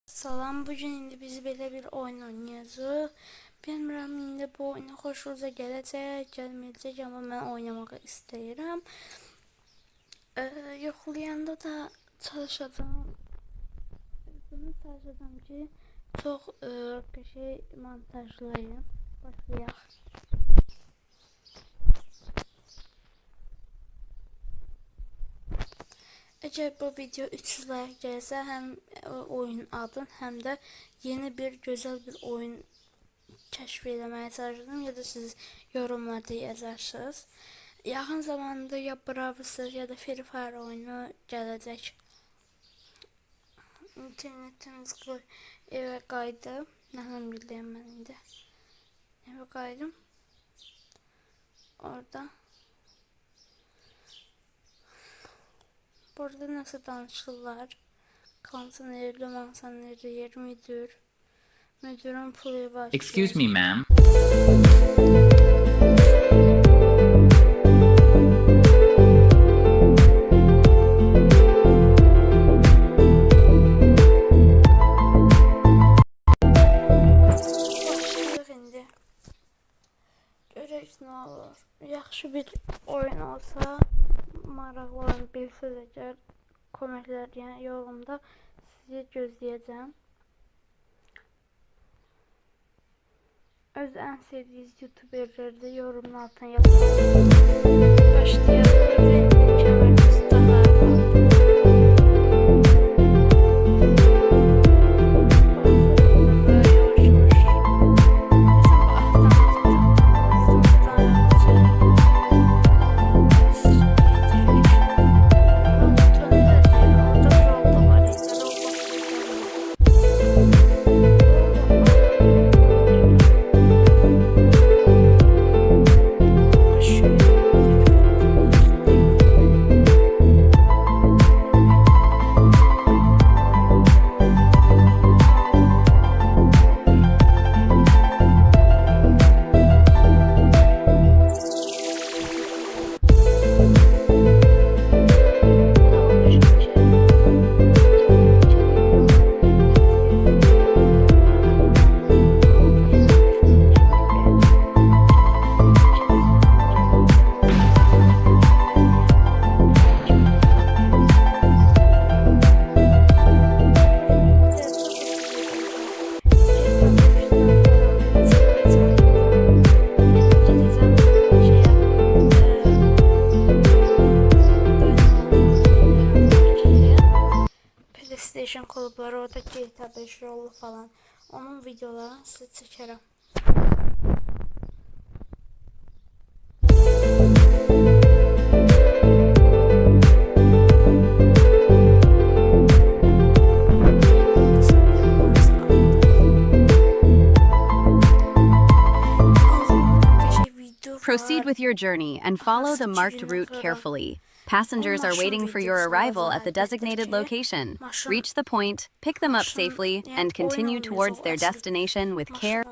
Salam, bugün indi biz belə bir oyun oynayacağıq. Bilmirəm indi bu oyuna xoşunuza gələcək, gəlməyəcək, amma mən oynamaq istəyirəm. Yoxlayanda da çalışacağam. Bunu çalışacağam ki, çox qəşəng montajlayım. Başlayaq. Eğer bu video 300 like gəlsə, həm oyun adın, həm də yeni bir gözəl bir oyun kəşf etməyə çalışacağım, ya da siz yorumlarda yazarsınız. Yaxın zamanda ya Brawl Stars ya da Free Fire oyunu gələcək. İnternetimiz evə qayıdı. Nədən biləyəm mən indi. Evə qayıdım. Orada. Burada nasıl danışırlar? Konsenerli, mansenerli yer müdür. Müdürün pulu var. Excuse me, ma'am. Başlayıq indi. Görək nə olur. Yaxşı bir oyun olsa, maraqlı olan bilsəz əgər kommentlər, yəni yorumda sizi gözləyəcəm. Öz ən sevdiyiniz youtuberləri də yorumun altına yazın. Başlayaq. Kəmərimiz daha PlayStation kulüpləri, orada GTA 5 rolu falan, onun videolarını sizə çəkərəm. Proceed with your journey and follow the marked route carefully. Passengers are waiting for your arrival at the designated location. Reach the point, pick them up safely, and continue towards their destination with care.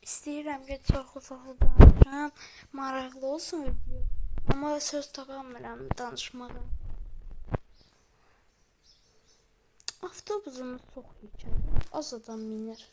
İstəyirəm ki, çox danışam, maraqlı olsun video. Amma söz tapamıram danışmağa. Avtobusumuz çox yükəlir, az adam minir.